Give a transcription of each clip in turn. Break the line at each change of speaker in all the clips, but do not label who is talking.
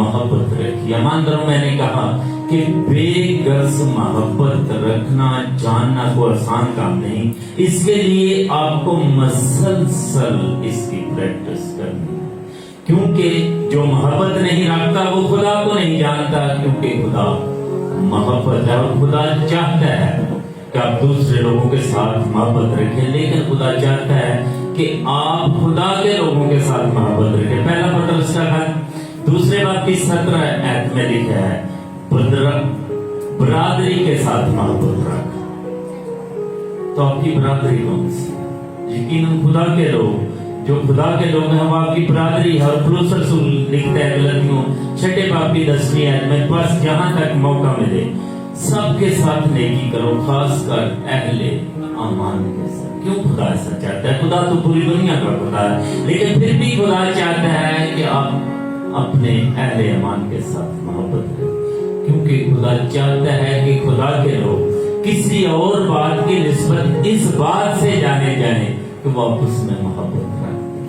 محبت رکھیے. ایمانداروں میں نے کہا کہ بے غرض محبت رکھنا جاننا کوئی آسان کام نہیں. اس کے لیے آپ کو مسلسل اس کی پریکٹس کرنی ہے, کیونکہ جو محبت نہیں رکھتا وہ خدا کو نہیں جانتا, کیونکہ خدا محبت ہے اور خدا چاہتا ہے کہ آپ دوسرے لوگوں کے ساتھ محبت رکھیں, لیکن خدا چاہتا ہے کہ آپ خدا کے لوگوں کے ساتھ محبت رکھیں. پہلا پطرس کا خط دوسرے باب کی 17 آیت میں لکھا ہے برادری کے ساتھ محبت رکھ. تو آپ کی برادری کون سی؟ یقیناً خدا کے لوگ, جو خدا کے لوگ ہیں وہ آپ کی برادری ہے. اور پولس رسول لکھتا ہے غلاطیوں 6 باب کی 10 آیت میں, بس جہاں تک موقع ملے سب کے ساتھ نیکی کرو, خاص کر اہل ایمان کے ساتھ. کیوں خدا ایسا چاہتا ہے؟ خدا تو پوری دنیا کا خدا ہے, لیکن پھر بھی خدا چاہتا ہے کہ آپ اپنے اہل ایمان کے ساتھ محبت کریں, کیونکہ خدا چاہتا ہے کہ خدا کے لوگ کسی اور بات کی نسبت اس بات سے جانے جائیں کہ وہ آپس میں محبت رکھتے ہیں.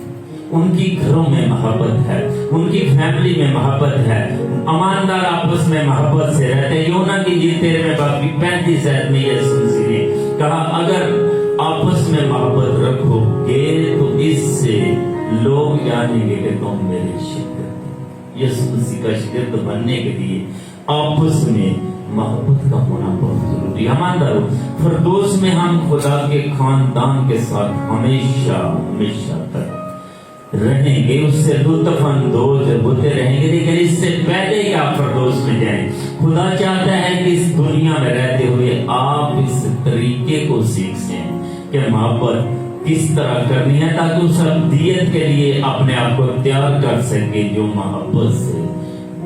ان کی گھروں میں محبت ہے, ان کی فیملی میں محبت ہے, ایماندار آپس میں محبت سے رہتے ہیں. یونا کی 13 باب کی 35 آیت میں یسوع مسیح نے کہا اگر آپس میں محبت رکھو گے تو اس سے لوگ جانیں گے کہ تم میرے شاگرد. یسوع مسیح کا شاگرد بننے کے لیے آپس میں محبت کا ہونا بہت ضروری ہے. ایمانداروں, فردوس میں ہم خدا کے خاندان کے ساتھ ہمیشہ تک رہیں گے, اس سے لطف اندوز ہوتے رہیں گے, لیکن اس سے پہلے کہ آپ فردوس میں جائیں خدا چاہتا ہے کہ اس دنیا میں رہتے ہوئے آپ اس طریقے کو سیکھ سیں کہ محبت کس طرح کرنی ہے, تاکہ اس ابدیت کے لیے اپنے آپ کو تیار کر سکے جو محبت سے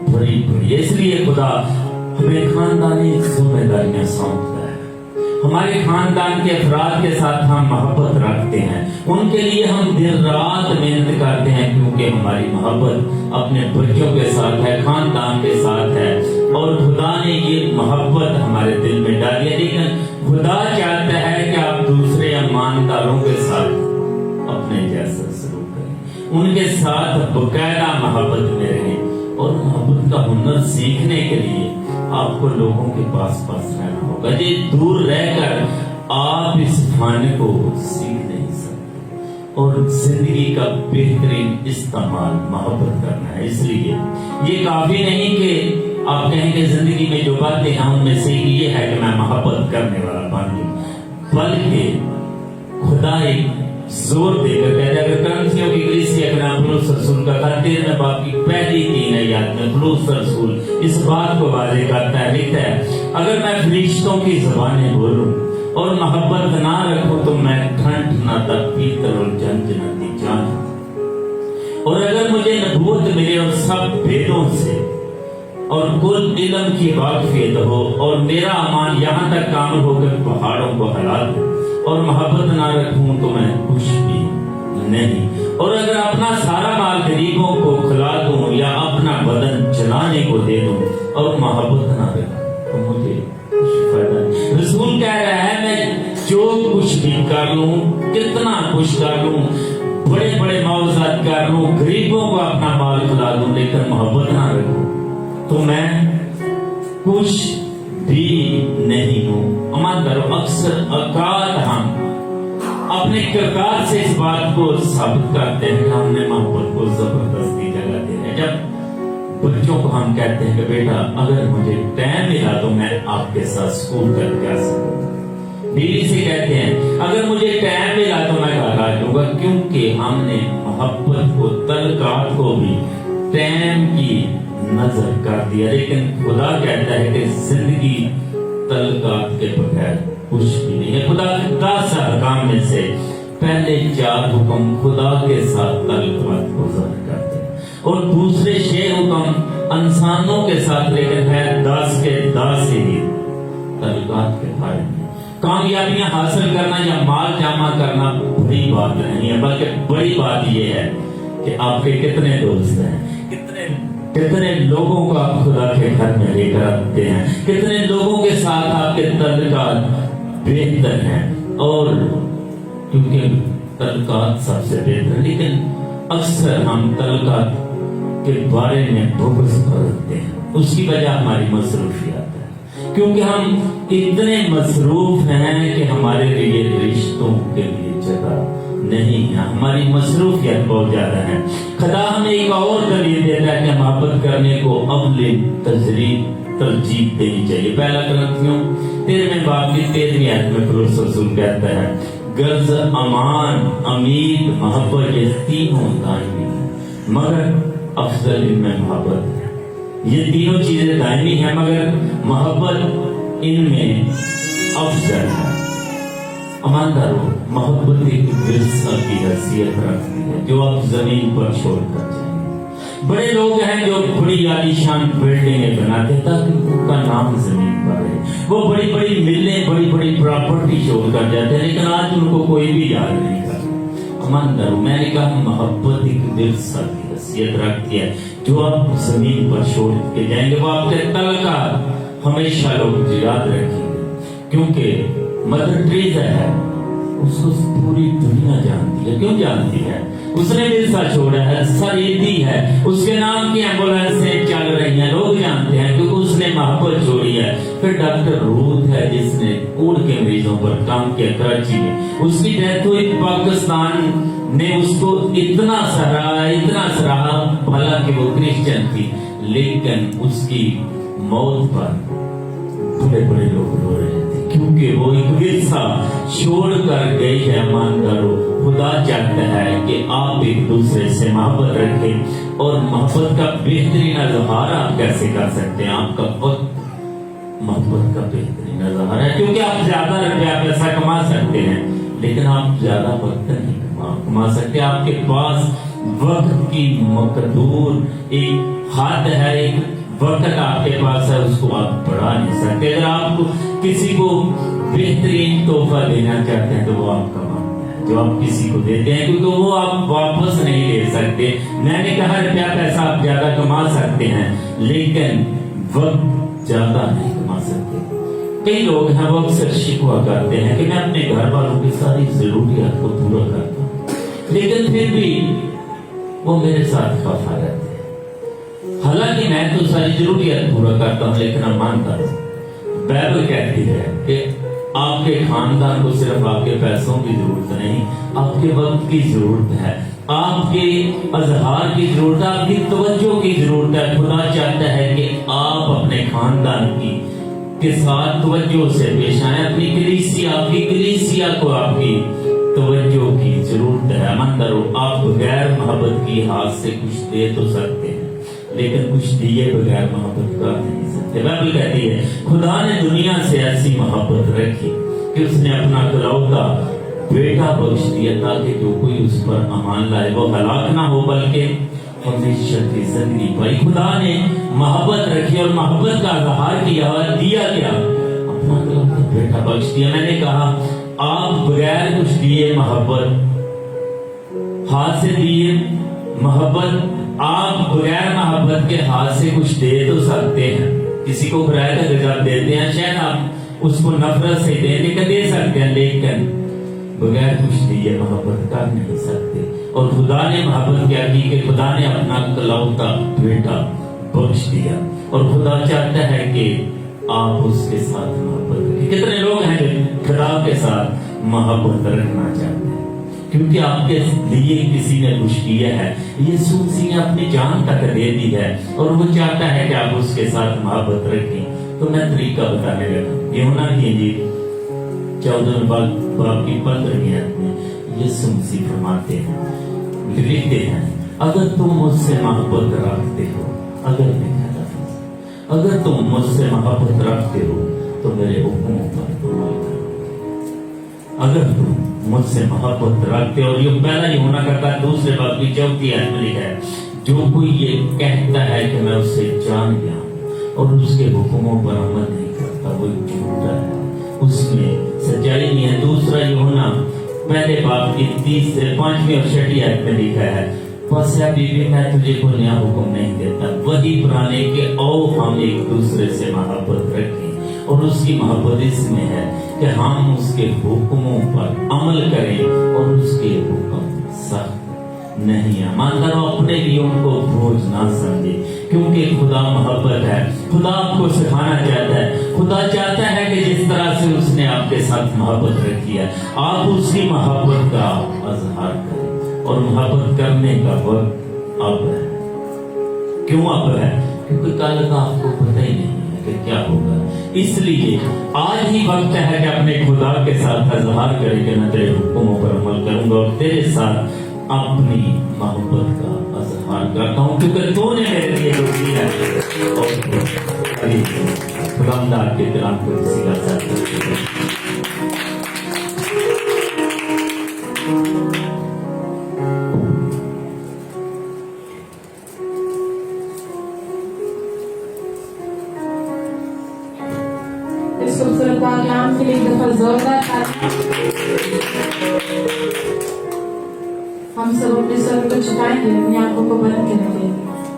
بھری پڑی ہے. اس لیے خدا ہمیں خاندانی ذمہ داریاں سونپتا ہے. ہمارے خاندان کے افراد کے ساتھ ہم محبت رکھتے ہیں, ان کے لیے ہم دن رات محنت کرتے ہیں, کیونکہ ہماری محبت اپنے بچوں کے ساتھ ہے, خاندان کے ساتھ ہے, اور خدا نے یہ محبت ہمارے دل میں ڈالی ہے. لیکن خدا چاہتا ہے کہ آپ دوسرے ایمانداروں کے ساتھ اپنے جیسا سلوک کریں, ان کے ساتھ باقاعدہ محبت میں رہیں. اور محبت کا ہنر سیکھنے کے لیے آپ کو لوگوں کے پاس رہنا ہوگا. جی دور رہ کر آپ اس فن کو سیکھ نہیں سکتے, اور زندگی کا بہترین استعمال محبت کرنا ہے. اس لیے یہ کافی نہیں کہ آپ کہیں کہ زندگی میں جو باتیں ہیں ان میں سے یہ ہے کہ میں محبت کرنے والا بن جاؤں, بلکہ خدا ایک زور دے کر کہتا ہے. اگر کرنسیوں کی کلیسیا کا نام پولس رسول کا خط 13 باب کی پہلی 3 آیات میں پولس رسول اس بات کو واضح کرتا ہے, لکھتا ہے اگر میں فرشتوں کی زبانیں بولوں اور محبت نہ رکھوں تو میں ٹھنڈ نہ تک پیتل اور جھنجھناتی جانوں, اور اگر مجھے نبوت ملے اور سب بھیدوں سے اور کل علم کی واقفیت ہو, اور میرا ایمان یہاں تک کامل ہو کر پہاڑوں کو ہلا دوں, اور محبت نہ رکھوں تو میں کچھ بھی نہیں, اور اگر اپنا سارا مال غریبوں کو کھلا دوں یا اپنا بدن جلانے کو دے دوں اور محبت نہ رکھوں تو مجھے کچھ فائدہ نہیں. رسول کہہ رہا ہے میں جو کچھ بھی کر لوں, کتنا کچھ کر لوں, بڑے بڑے معاوضات کر لوں, غریبوں کو اپنا مال کھلا دوں, لیکن محبت نہ رکھوں تو میں کچھ بھی نہیں ہوں. ایمانداروں, اکثر اوقات ہم اپنے کردار سے اس بات کو ثابت کرتے ہیں کہ ہم نے محبت کو زبردستی جگہ دے رہے ہیں. جب بچوں کو ہم کہتے ہیں کہ بیٹا اگر مجھے ٹائم ملا تو میں آپ کے ساتھ اسکول تک جا سکوں, بیوی سے کہتے ہیں اگر مجھے ٹائم ملا تو میں گھر آ جاؤں گا, کیونکہ ہم نے محبت کو, تعلقات کو بھی ٹائم کی نظر کر دیا. لیکن خدا کہتا ہے کہ زندگی تعلقات کے بغیر کچھ بھی نہیں ہے. خدا کے 10 احکام میں سے پہلے 4 حکم خدا کے ساتھ تعلقات کو ظاہر کرتے ہیں, اور دوسرے 6 حکم انسانوں کے ساتھ, لیکن ہے 10 کے 10 ہی تعلقات کے بارے میں. کامیابیاں حاصل کرنا یا مال جمع کرنا بڑی بات نہیں ہے, بلکہ بڑی بات یہ ہے کہ آپ کے کتنے دوست ہیں, کتنے لوگوں کو آپ خدا کے گھر میں لے کر آتے ہیں, کتنے لوگوں کے ساتھ آپ کے تعلقات بہتر ہیں. اور کیونکہ تعلقات سب سے بہتر, لیکن اکثر ہم تعلقات کے بارے میں بغض رکھتے ہیں، اس کی وجہ ہماری مصروفیات ہے، کیونکہ ہم اتنے مصروف ہیں کہ ہمارے لیے رشتوں کے لیے جگہ نہیں ہے، ہماری مصروفیت بہت زیادہ ہے۔ خدا ہمیں ایک اور دلیل دیتا ہے کہ محبت کرنے کو اول ترجیح دینی چاہیے۔ پہلا کرنتھیوں 13 باب کی 13ویں آیت میں پولس رسول کہتا ہے غرض، امان، امید، محبت، یہ تینوں دائمی ہیں مگر افضل ان میں محبت ہے۔ یہ تینوں چیزیں دائمی ہیں مگر محبت ان میں افضل ہے۔ ایمانداروں، محبت ایک ورثہ کی حیثیت رکھتی ہے جو آپ زمین پر چھوڑ کر جائیں۔ بڑے لوگ ہیں جو بڑی عالیشان بلڈنگیں بناتے ہیں تاکہ ان کا نام زمین پر ہے، وہ بڑی بڑی ملیں، بڑی بڑی پراپرٹی چھوڑ کر جاتے ہیں، لیکن آج ان کو کوئی بھی یاد نہیں کرتا۔ ایمانداروں، میں نے کہا محبت ایک ورثہ کی حیثیت رکھتی ہے جو آپ زمین پر چھوڑ کے جائیں گے، وہ آپ کے تعلقات ہمیشہ لوگ یاد رکھیں گے، کیونکہ مدر ٹریزا ہے، اس کو پوری دنیا جانتی ہے۔ کیوں جانتی ہے؟ اس نے ورثہ چھوڑا ہے، سریدی ہے، اس کے نام کی ایمبولینسیں چل رہی ہیں، لوگ جانتے ہیں کیونکہ اس نے محبت چھوڑی ہے۔ پھر ڈاکٹر روت ہے جس نے کوڑ کے مریضوں پر کام کیا کراچی میں، اس کی ڈیتھ ہوئی، پاکستان نے اس کو اتنا سراہا، حالانکہ وہ کرسچن تھی، لیکن اس کی موت پر بڑے بڑے لوگ رو رہے تھے کیونکہ وہ ایک ورثہ چھوڑ کر گئی ہے۔ ایمانداروں، خدا چاہتا ہے کہ آپ ایک دوسرے سے محبت رکھیں، اور محبت کا بہترین اظہار آپ کیسے کر سکتے ہیں؟ آپ کا وقت محبت کا بہترین اظہار ہے، کیونکہ آپ زیادہ روپیہ پیسہ کما سکتے ہیں لیکن آپ زیادہ وقت نہیں کما سکتے۔ آپ کے پاس وقت کی مقدور ایک حد ہے، ایک وقت آپ کے پاس ہے، اس کو آپ بڑھا نہیں سکتے۔ اگر آپ کسی کو بہترین تحفہ دینا چاہتے ہیں تو وہ آپ کا وقت ہے جو آپ کسی کو دیتے ہیں، کیونکہ وہ آپ واپس نہیں لے سکتے۔ میں نے کہا روپیہ پیسہ آپ زیادہ کما سکتے ہیں لیکن وقت زیادہ نہیں کما سکتے۔ کئی لوگ ہیں وہ اکثر شکوہ کرتے ہیں کہ میں اپنے گھر والوں کی ساری ضروریات کو پورا کرتا ہوں لیکن پھر بھی وہ میرے ساتھ خفا رہتے ہیں۔ حالانکہ میں تو ساری ضروریات پورا کرتا ہوں لیکن اب مانتا ہوں، بائبل کہتی ہے کہ آپ کے خاندان کو صرف آپ کے پیسوں کی ضرورت نہیں، آپ کے وقت کی ضرورت ہے، آپ کے اظہار کی ضرورت ہے، آپ کی توجہ کی ضرورت ہے۔ خدا چاہتا ہے کہ آپ اپنے خاندان کے ساتھ توجہ سے پیش آئیں، اپنی کلیسیا کو آپ کی توجہ کی ضرورت ہے۔ ایمانداروں، آپ بغیر محبت کی ہاتھ سے کچھ دے تو سکتے ہیں لیکن کچھ دیے بغیر محبت کر نہیں سکتے۔ بائبل کہتی ہے خدا نے دنیا سے ایسی محبت رکھی کہ اس نے اپنا اکلوتا بیٹا بخش دیا تاکہ جو کوئی اس پر ایمان لائے وہ ہلاک نہ ہو بلکہ ہمیشہ کی زندگی پائے۔ خدا نے محبت رکھی اور محبت کا اظہار کیا اور دیا کیا؟ اپنا اکلوتا بیٹا بخش دیا۔ میں نے کہا آپ بغیر کچھ دیے محبت، ہاتھ سے دیے محبت، آپ بغیر محبت کے ہاتھ سے کچھ دے تو سکتے ہیں۔ کسی کو برائے کا غذا دیتے ہیں، شاید آپ اس کو نفرت سے دینے کا دے سکتے ہیں لیکن بغیر کچھ دیے محبت کر نہیں سکتے۔ اور خدا نے محبت کیا کی کہ خدا نے اپنا اکلوتا بیٹا بخش دیا، اور خدا چاہتا ہے کہ آپ اس کے ساتھ محبت رکھیں۔ کتنے لوگ ہیں جو خدا کے ساتھ محبت رکھنا چاہتے ہیں کیونکہ آپ کے لیے کسی نے کچھ کیا ہے، یسوع مسیح نے اپنی جان تک دے دی ہے اور وہ چاہتا ہے کہ آپ اس کے ساتھ محبت رکھیں۔ تو میں طریقہ بتانے لگا۔ یوحنا کی انجیل 14 باب کی 15ویں آیت میں یسوع مسیح فرماتے ہیں، لکھتے ہیں اگر تم مجھ سے محبت رکھتے ہو، اگر تم مجھ سے محبت رکھتے ہو تو میرے حکموں پر عمل کرو۔ اگر تم مجھ سے محبت رکھتے، اور یہ پہلا یوحنا کا دوسرے باب کی 4 آیت میں لکھا ہے جو کوئی یہ کہتا ہے کہ میں اس سے جان گیا ہوں اور اس کے حکموں پر عمل نہیں کرتا وہ جھوٹا ہے، اس میں سچائی نہیں ہے۔ دوسرا یوحنا پہلے باب کی 3 سے 5ویں اور 6 آیت میں لکھا ہے بس یا بیوی میں تجھے کوئی نیا حکم نہیں دیتا، وہی پرانے کہ او ہم ایک دوسرے سے محبت رکھیں، اور اس کی محبت اس میں ہے کہ ہم اس کے حکموں پر عمل کریں، اور اس کے حکم سخت نہیں ہے. ایمانداروں اپنے لیے ان کو بوجھ نہ سمجھے, کیونکہ خدا محبت ہے. خدا آپ کو سکھانا چاہتا ہے. خدا چاہتا ہے کہ جس طرح سے اس نے آپ کے ساتھ محبت رکھی ہے آپ اسی محبت کا اظہار کریں. اور محبت کرنے کا وقت اب ہے. کیوں اب ہے؟ کیونکہ کل کا آپ کو پتہ ہی نہیں ہے کہ کیا ہوگا. اس لیے آج ہی وقت ہے کہ اپنے خدا کے ساتھ اظہار کرے کہ میں تیرے حکموں پر عمل کروں گا اور تیرے ساتھ اپنی محبت کا اظہار کرتا ہوں, کیونکہ تو نے میرے لیے جو کیا ہے. خدا آپ کے کلام کو اسی کا ساتھ
اس خوبصورت کلام کے لیے ایک دفعہ زوردار تالیاں. ہم سب اپنے سر کو جھکائیں گے, اپنی آنکھوں کو بند کریں گے.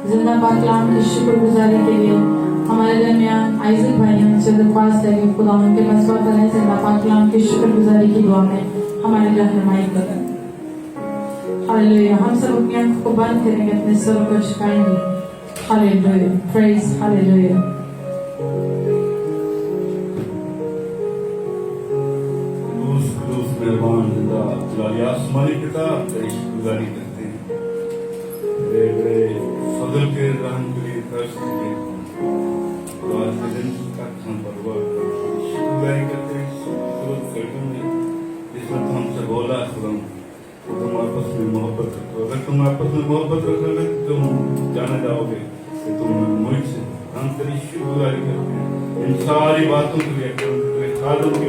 زندہ پاک کلام کی شکر گزاری کے لیے ہمارے درمیان آئزک بھائی ہم سے درخواست ہے کہ خدا ان کے مسئلہ کریں. زندہ پاک کلام کی شکر گزاری کی دعا میں ہماری رہنمائی کریں. ہاللیلویا. ہم سب اپنی آنکھوں کو بند کریں گے, اپنے سر کو جھکائیں گے. ہاللیلویا. پریز ہاللیلویا.
مہربان زندہ جلالی آسمانی کتاب تیری شکرگزاری کرتے ہیں. بڑے فضل کے رحم کے لیے ترس کے لیے آج کے دن تک ہم پر شکرگزاری کرتے ہیں. جس میں تو ہم سے بولا خدا تم آپس میں محبت رکھو. اگر تم آپس میں محبت رکھو گے تو تم جانا جاؤ گے کہ تم مجھ سے. ہم تیری شکرگزاری کرتے ہیں ان ساری باتوں کے لیے, خادم کے